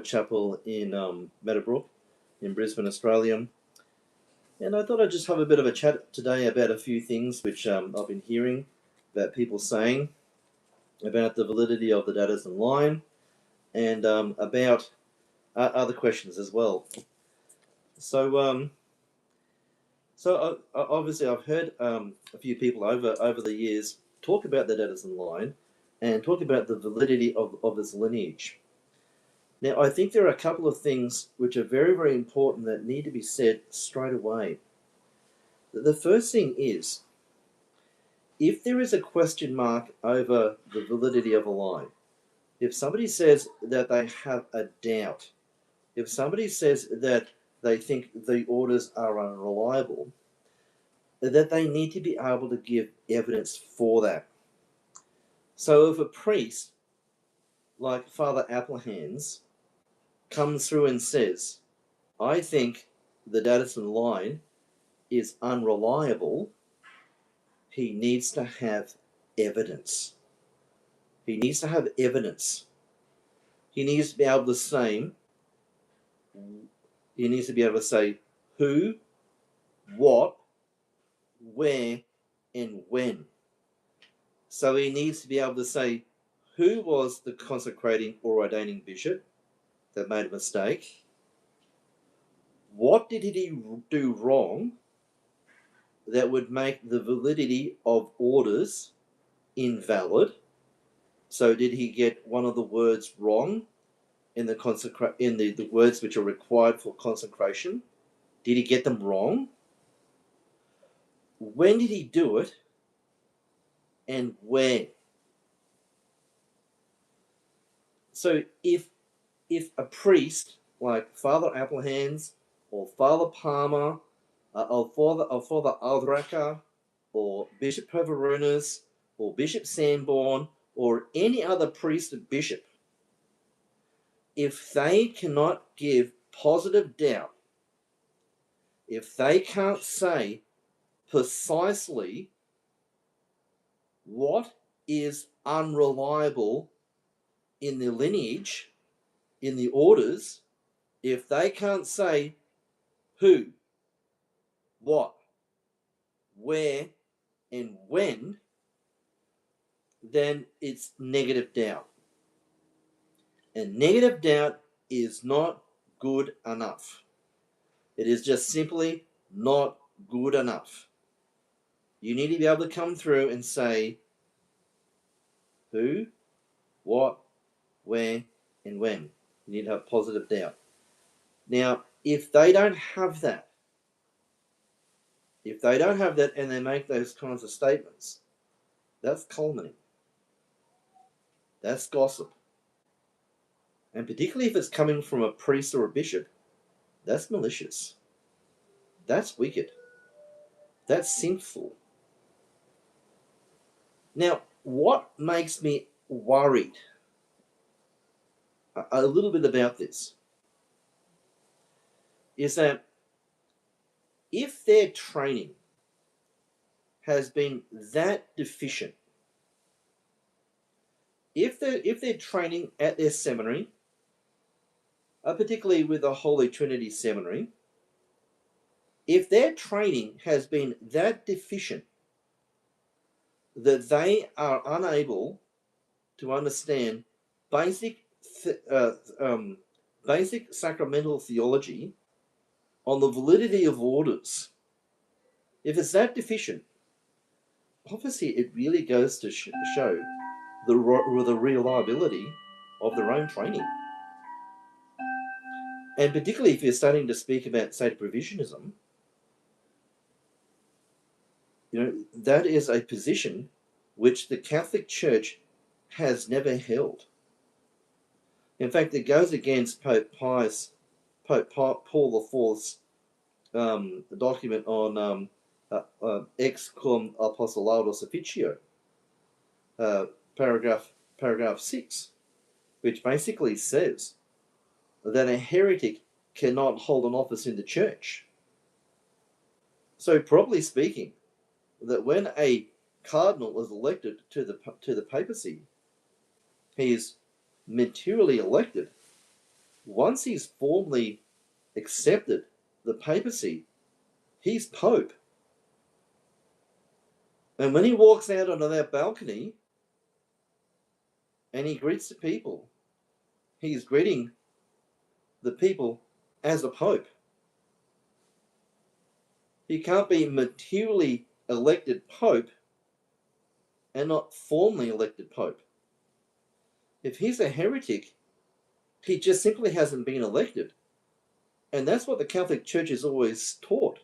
chapel in Meadowbrook in Brisbane, Australia. And I thought I'd just have a bit of a chat today about a few things which I've been hearing about people saying about the validity of the Datessen line and about other questions as well. So obviously I've heard a few people over the years talk about the Datessen line and talk about the validity of this lineage. Now, I think there are a couple of things which are very, very important that need to be said straight away. The first thing is, if there is a question mark over the validity of a line, if somebody says that they have a doubt, if somebody says that they think the orders are unreliable, that they need to be able to give evidence for that. So if a priest, like Father Applehands, comes through and says, I think the Datessen line is unreliable, he needs to have evidence. He needs to have evidence. He needs to be able to say, who, what, where, and when. So he needs to be able to say who was the consecrating or ordaining bishop that made a mistake. What did he do wrong that would make the validity of orders invalid? So did he get one of the words wrong in the words which are required for consecration? Did he get them wrong? When did he do it? And where? So if a priest like Father Applehands or Father Palmer or Father Aldraca or Bishop Poverunas or Bishop Sanborn or any other priest or bishop, if they cannot give positive doubt, if they can't say precisely what is unreliable in the lineage, in the orders, if they can't say who, what, where, and when, then it's negative doubt. And negative doubt is not good enough. It is just simply not good enough. You need to be able to come through and say who, what, where, and when. You need to have positive doubt. Now, if they don't have that, and they make those kinds of statements, that's calumny. That's gossip. And particularly if it's coming from a priest or a bishop, that's malicious. That's wicked. That's sinful. Now, what makes me worried a little bit about this is that if their training has been that deficient, if their training at their seminary, particularly with the Holy Trinity Seminary, if their training has been that deficient that they are unable to understand basic sacramental theology on the validity of orders, if it's that deficient, obviously it really goes to show the reliability of their own training. And particularly if you're starting to speak about, say, Privationism, that is a position which the Catholic Church has never held. In fact, it goes against Pope Paul IV's document on ex cum apostolatus officio, paragraph 6, which basically says that a heretic cannot hold an office in the church. So, properly speaking, that when a cardinal is elected to the papacy, he is materially elected once he's formally accepted the papacy, he's Pope. And when he walks out onto that balcony and he greets the people, he's greeting the people as a Pope. He can't be materially elected Pope and not formally elected Pope. If he's a heretic, he just simply hasn't been elected. And that's what the Catholic Church has always taught.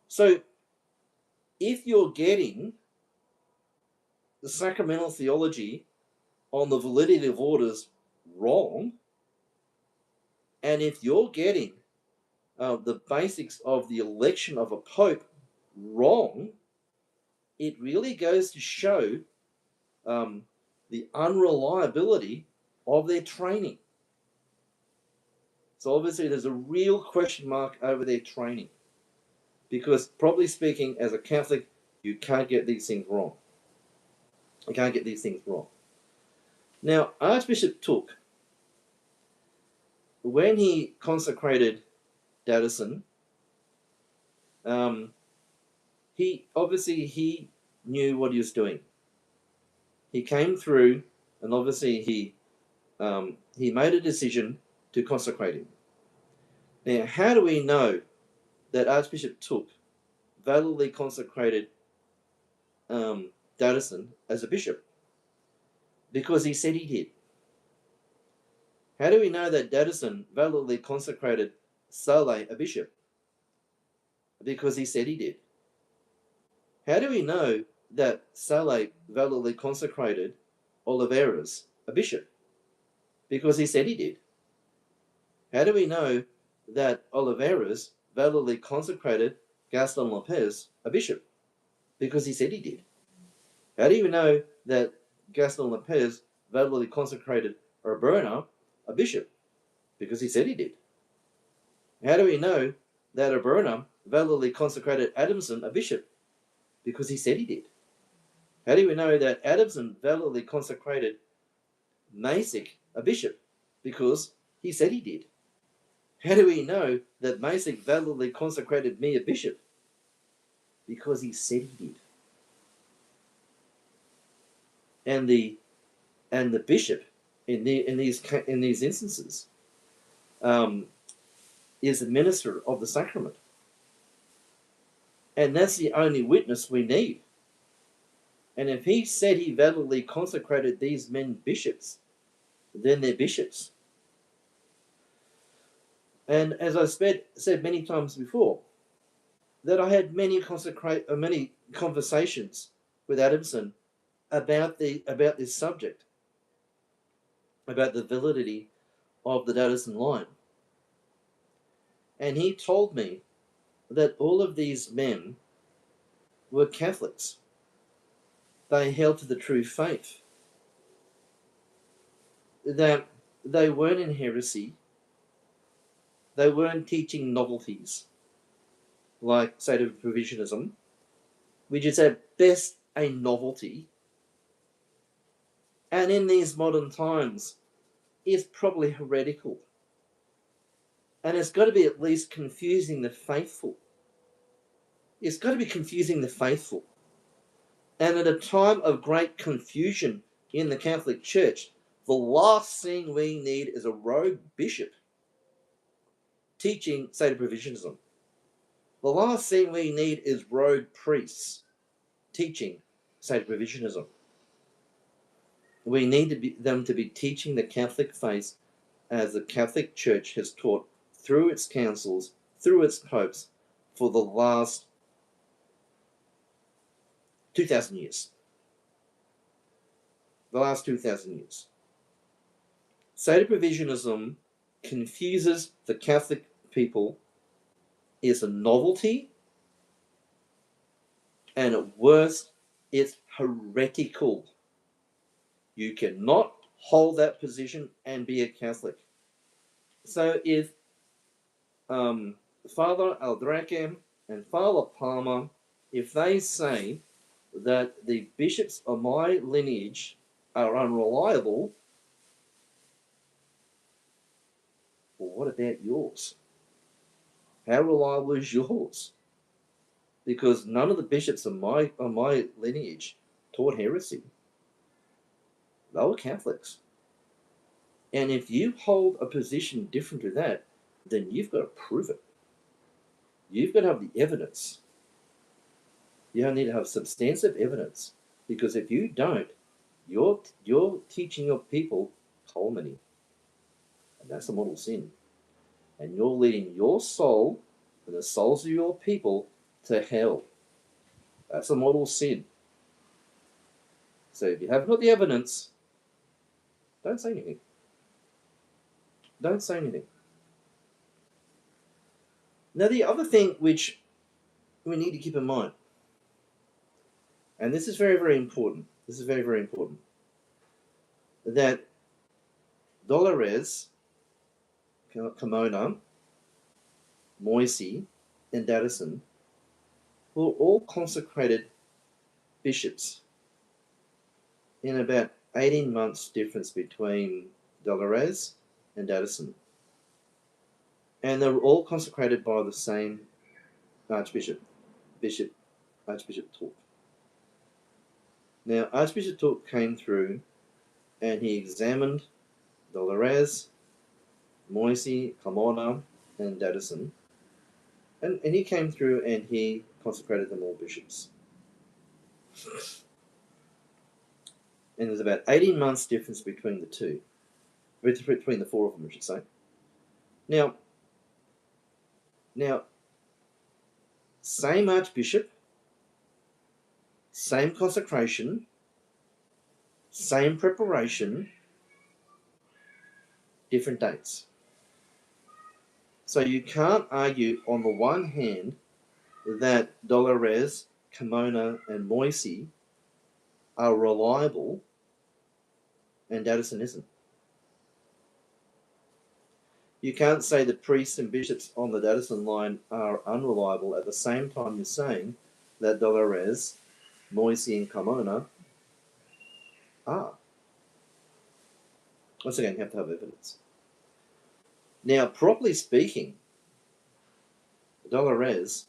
So if you're getting the sacramental theology on the validity of orders wrong, and if you're getting the basics of the election of a pope wrong, it really goes to show the unreliability of their training. So obviously there's a real question mark over their training, because probably speaking, as a Catholic, you can't get these things wrong. You can't get these things wrong. Now, Archbishop Took, when he consecrated Datessen, he knew what he was doing. He came through, and obviously he made a decision to consecrate him. Now, how do we know that Archbishop Took validly consecrated Datessen as a bishop? Because he said he did. How do we know that Datessen validly consecrated Sede a bishop? Because he said he did. How do we know that Sede validly consecrated Oliveras a bishop? Because he said he did. How do we know that Oliveras validly consecrated Gaston Lopez a bishop? Because he said he did. How do you know that Gaston Lopez validly consecrated Urbana a bishop? Because he said he did. How do we know that Urbana validly consecrated Adamson a bishop? Because he said he did. How do we know that Adamson validly consecrated Masick a bishop? Because he said he did. How do we know that Masick validly consecrated me a bishop? Because he said he did. And the bishop in these instances is the minister of the sacrament, and that's the only witness we need. And if he said he validly consecrated these men bishops, then they're bishops. And as I said many times before, that I had many conversations with Adamson about this subject, about the validity of the Datessen line. And he told me that all of these men were Catholics. They held to the true faith. That they weren't in heresy. They weren't teaching novelties like Sede Privationism, which is at best a novelty, and in these modern times is probably heretical. And it's got to be at least confusing the faithful. It's got to be confusing the faithful. And at a time of great confusion in the Catholic Church, the last thing we need is a rogue bishop teaching Sede Privationism. The last thing we need is rogue priests teaching Sede Privationism. We need them to be teaching the Catholic faith as the Catholic Church has taught through its councils, through its popes, for the last 2,000 years. The last 2,000 years. Sede Privationism confuses the Catholic people, is a novelty, and at worst, it's heretical. You cannot hold that position and be a Catholic. So if Father Aldrake and Father Palmer, if they say that the bishops of my lineage are unreliable, Well, what about yours? How reliable is yours? Because none of the bishops of my lineage taught heresy. They were Catholics. And if you hold a position different to that, then you've got to prove it. You've got to have the evidence. You need to have substantive evidence. Because if you don't, you're teaching your people calumny. And that's a mortal sin. And you're leading your soul and the souls of your people to hell. That's a mortal sin. So if you haven't got the evidence, don't say anything. Don't say anything. Now, the other thing which we need to keep in mind, and this is very, very important, that Dolores, Camona, Moisi, and Datessen were all consecrated bishops in about 18 months difference between Dolores and Datessen. And they were all consecrated by the same Archbishop, Archbishop Tulk. Now, Archbishop Tulk came through and he examined Dolores, Moisi, Camona, and Datessen. And he came through and he consecrated them all bishops. And there's about 18 months difference between the two. Between the four of them, I should say. Now, same Archbishop, same consecration, same preparation, different dates. So you can't argue on the one hand that Dolores, Camona, and Moisi are reliable and Datessen isn't. You can't say the priests and bishops on the Datessen line are unreliable at the same time you're saying that Dolores, Moisi, and Camona are. Once again, you have to have evidence. Now, properly speaking, Dolores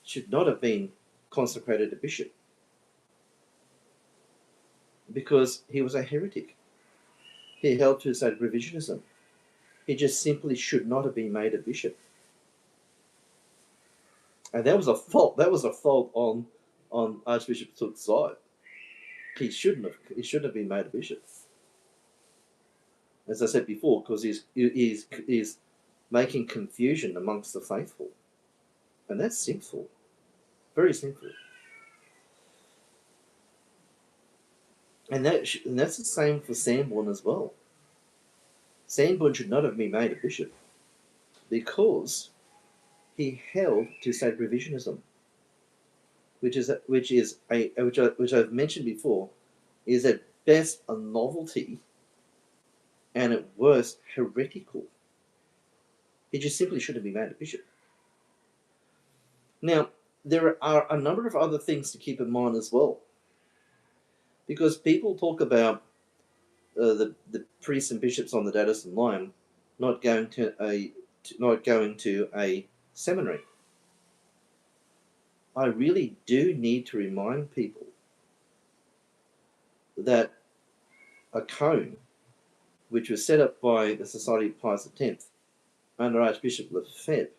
should not have been consecrated a bishop because he was a heretic. He held to Sede Privationism. He just simply should not have been made a bishop. And that was a fault. That was a fault on Archbishop Tulk's side. He shouldn't have been made a bishop. As I said before, because he's making confusion amongst the faithful. And that's sinful. Very sinful. And that's the same for Sanborn as well. Sanborn should not have been made a bishop because he held to Sede Privationism, which I've mentioned before, is at best a novelty and at worst heretical. He just simply shouldn't be made a bishop. Now, there are a number of other things to keep in mind as well, because people talk about the priests and bishops on the Datessen line not going to a seminary. I really do need to remind people that a cone, which was set up by the Society of Pius X under Archbishop Lefebvre,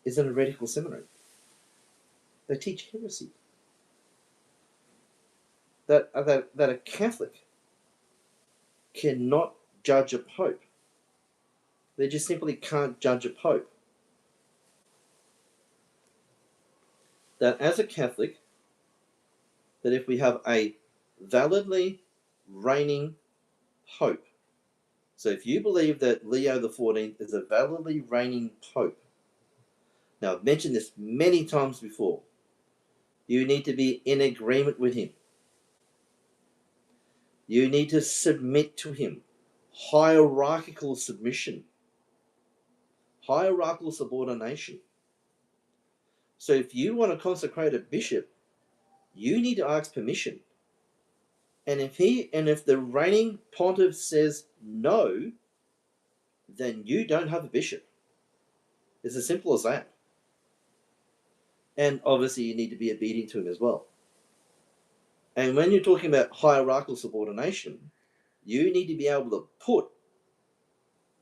is an heretical seminary. They teach heresy. That a Catholic cannot judge a pope. They just simply can't judge a pope. That as a Catholic, that if we have a validly reigning pope, so if you believe that Leo XIV is a validly reigning pope, now I've mentioned this many times before, you need to be in agreement with him. You need to submit to him. Hierarchical submission. Hierarchical subordination. So if you want to consecrate a bishop, you need to ask permission. And if the reigning pontiff says no, then you don't have a bishop. It's as simple as that. And obviously you need to be obedient to him as well. And when you're talking about hierarchical subordination, you need to be able to put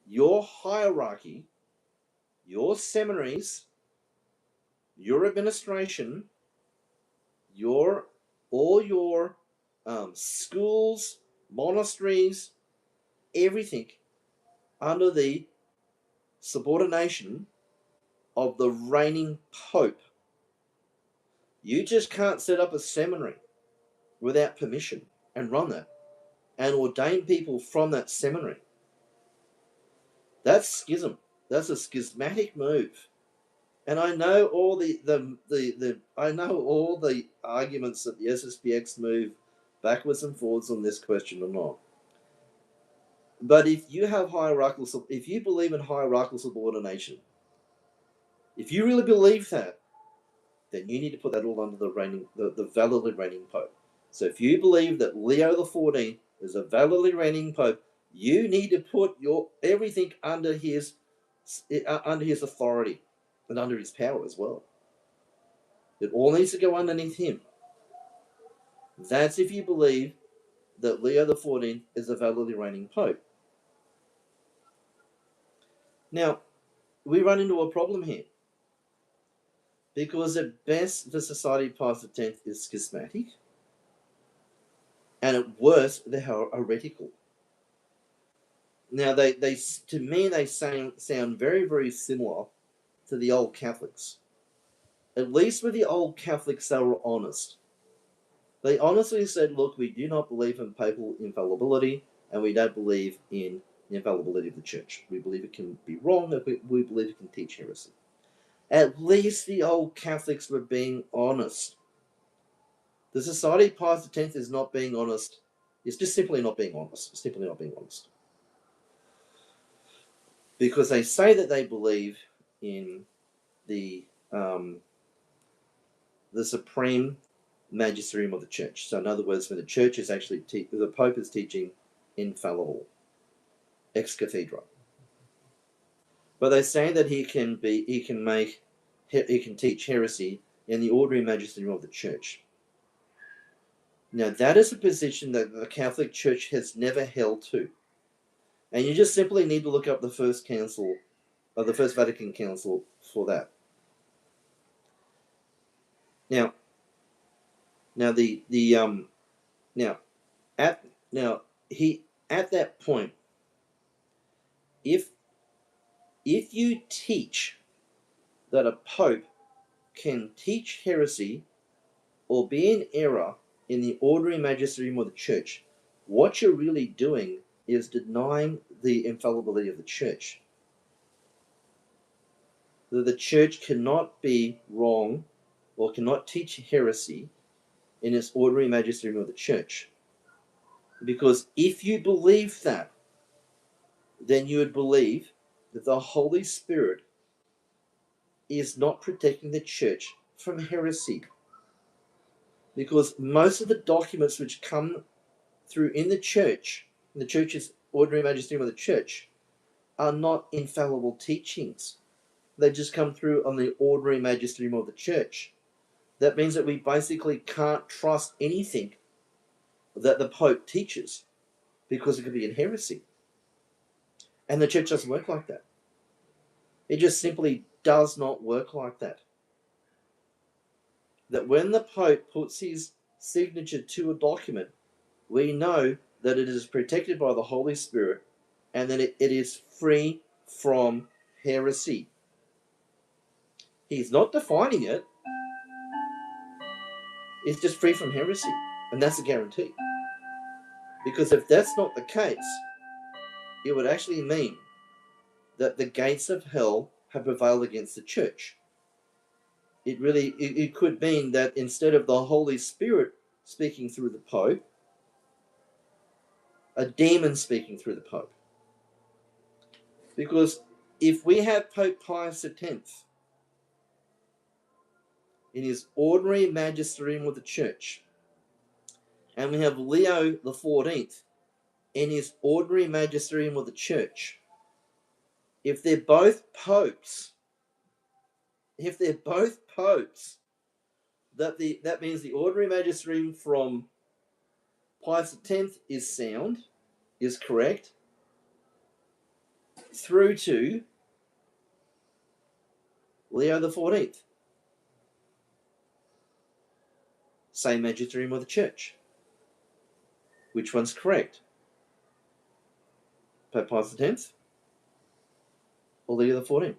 your hierarchy, your seminaries, your administration, all your schools, monasteries, everything under the subordination of the reigning pope. You just can't set up a seminary without permission and run that and ordain people from that seminary. That's schism. That's a schismatic move. And I know all the arguments that the SSPX move backwards and forwards on this question or not. But if you believe in hierarchical subordination, if you really believe that, then you need to put that all under the validly reigning pope. So if you believe that Leo XIV is a validly reigning pope, you need to put everything under his authority and under his power as well. It all needs to go underneath him. That's if you believe that Leo XIV is a validly reigning pope. Now, we run into a problem here. Because at best, the Society of Pius X is schismatic, and at worst, they're heretical. Now, they sound very, very similar to the old Catholics. At least with the old Catholics, they were honest. They honestly said, look, we do not believe in papal infallibility, and we don't believe in the infallibility of the church. We believe it can be wrong, and we believe it can teach heresy. At least the old Catholics were being honest. The Society of Pius X is not being honest. It's just simply not being honest. It's simply not being honest. Because they say that they believe in the supreme magisterium of the church. So in other words, when the church is actually, the Pope is teaching infallible, ex cathedra. But they say that he can teach heresy in the ordinary magisterium of the church. Now that is a position that the Catholic Church has never held to. And you just simply need to look up the First Council, or the First Vatican Council for that. Now at that point, if you teach that a pope can teach heresy or be in error in the ordinary magisterium of the church, what you're really doing is denying the infallibility of the church. That the church cannot be wrong or cannot teach heresy in its ordinary magisterium of the church. Because if you believe that, then you would believe that the Holy Spirit is not protecting the church from heresy. Because most of the documents which come through in the church's ordinary magisterium of the church, are not infallible teachings. They just come through on the ordinary magisterium of the church. That means that we basically can't trust anything that the Pope teaches because it could be in heresy. And the church doesn't work like that. It just simply does not work like that. That when the Pope puts his signature to a document, we know that it is protected by the Holy Spirit and that it is free from heresy. He's not defining it. It's just free from heresy. And that's a guarantee. Because if that's not the case, it would actually mean that the gates of hell have prevailed against the church. It could mean that instead of the Holy Spirit speaking through the Pope, a demon speaking through the Pope. Because if we have Pope Pius X in his ordinary magisterium of the church, and we have Leo XIV in his ordinary magisterium of the church, if they're both popes, that means the ordinary magisterium from Pius X is sound, is correct, through to Leo XIV. Same magisterium of the Church. Which one's correct? Pope Pius X or Leo XIV?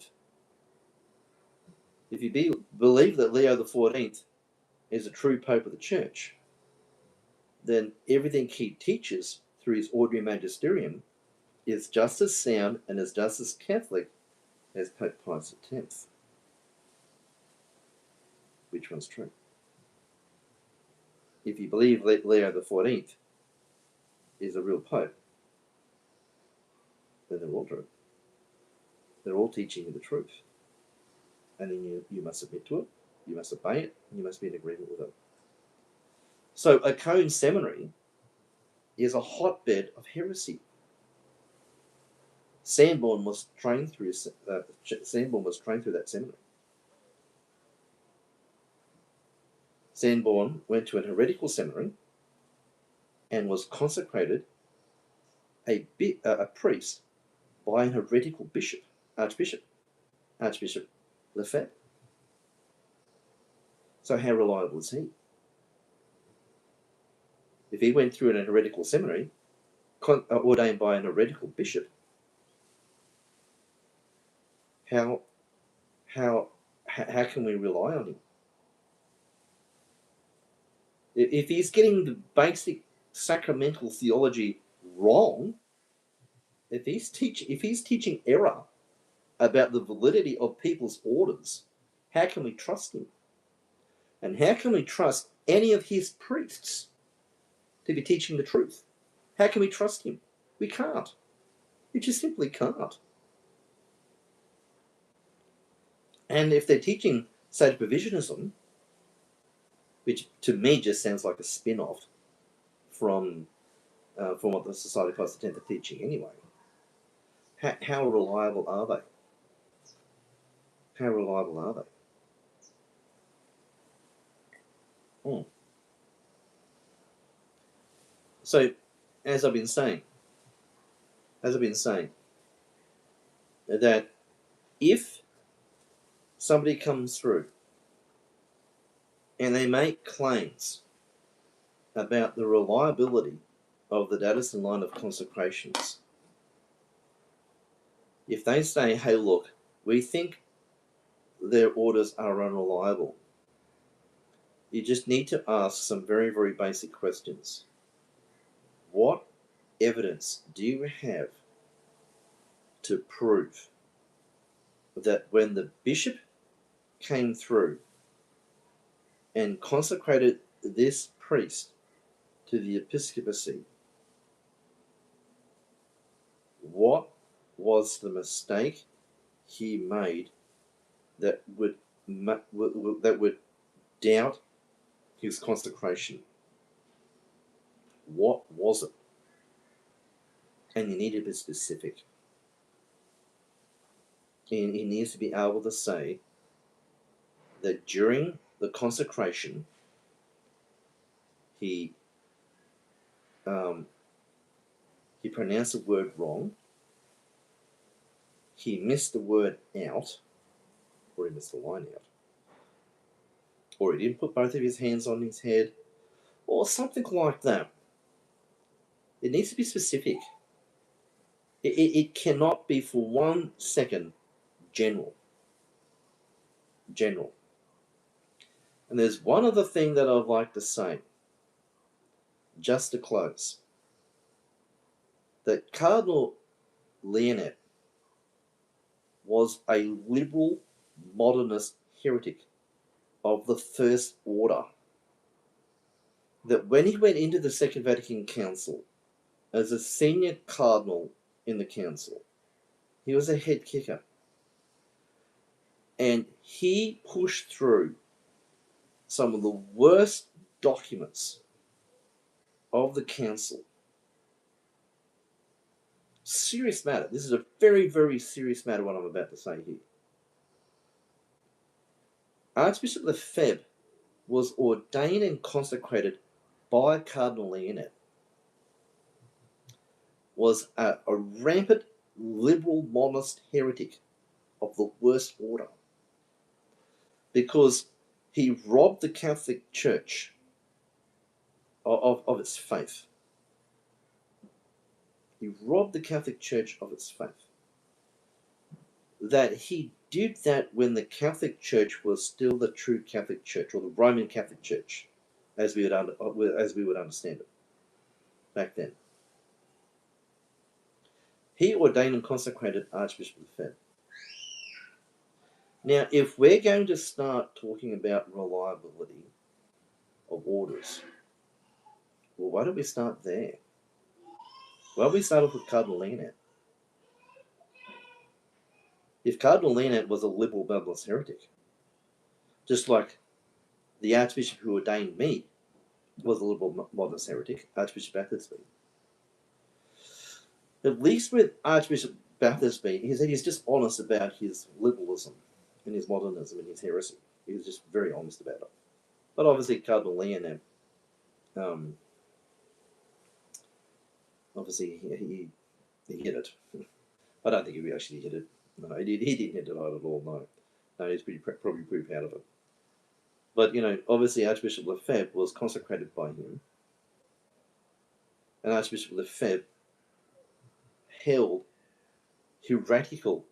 If you believe that Leo XIV is a true Pope of the Church, then everything he teaches through his ordinary magisterium is just as sound and is just as Catholic as Pope Pius X. Which one's true? If you believe Leo XIV is a real Pope, then they're all true. They're all teaching you the truth. And then you must submit to it, you must obey it, and you must be in agreement with it. So a Cone seminary is a hotbed of heresy. Sanborn was trained through that seminary. Sanborn went to an heretical seminary and was consecrated a priest by an heretical archbishop Lefebvre. So how reliable is he? If he went through in a heretical seminary, ordained by an heretical bishop, how can we rely on him? If he's getting the basic sacramental theology wrong, if he's teaching error about the validity of people's orders, how can we trust him? And how can we trust any of his priests to be teaching the truth? How can we trust him? We can't. We just simply can't. And if they're teaching, say, Privationism, which to me just sounds like a spin-off from what the Society of Pius X are teaching anyway, how reliable are they? How reliable are they? So, as I've been saying, that if somebody comes through and they make claims about the reliability of the Datessen line of consecrations, if they say, hey, look, we think their orders are unreliable, you just need to ask some very, very basic questions. What evidence do you have to prove that when the bishop came through and consecrated this priest to the episcopacy, what was the mistake he made that would doubt his consecration? What was it? And you need to be specific. And he needs to be able to say that during the consecration, he pronounced the word wrong, he missed the word out, or he missed the line out, or he didn't put both of his hands on his head, or something like that. It needs to be specific. It cannot be for 1 second general. And there's one other thing that I'd like to say, just to close. That Cardinal Leonet was a liberal modernist heretic of the first order. That when he went into the Second Vatican Council as a senior cardinal in the council, he was a head kicker. And he pushed through some of the worst documents of the council serious matter. This is a very, very serious matter, what I'm about to say here. Archbishop Lefebvre was ordained and consecrated by Cardinal Leonet, was a rampant liberal monist heretic of the worst order, because he robbed the Catholic Church of its faith. He robbed the Catholic Church of its faith. That he did that when the Catholic Church was still the true Catholic Church, or the Roman Catholic Church, as we would understand it back then. He ordained and consecrated Archbishop Lefebvre. Now, if we're going to start talking about reliability of orders, well, why don't we start there? Why don't we start off with Cardinal Leonet? If Cardinal Leonet was a liberal Baptist heretic, just like the Archbishop who ordained me was a liberal modernist heretic, Archbishop Bathurst. At least with Archbishop Bathurst, he's just honest about his liberalism and his modernism and his heresy. He was just very honest about it. But obviously Cardinal Leonet, obviously he hit it. I don't think he actually hit it. No, he didn't hit it at all, no. No, he's probably pretty proud of it. But, obviously Archbishop Lefebvre was consecrated by him. And Archbishop Lefebvre held hierarchical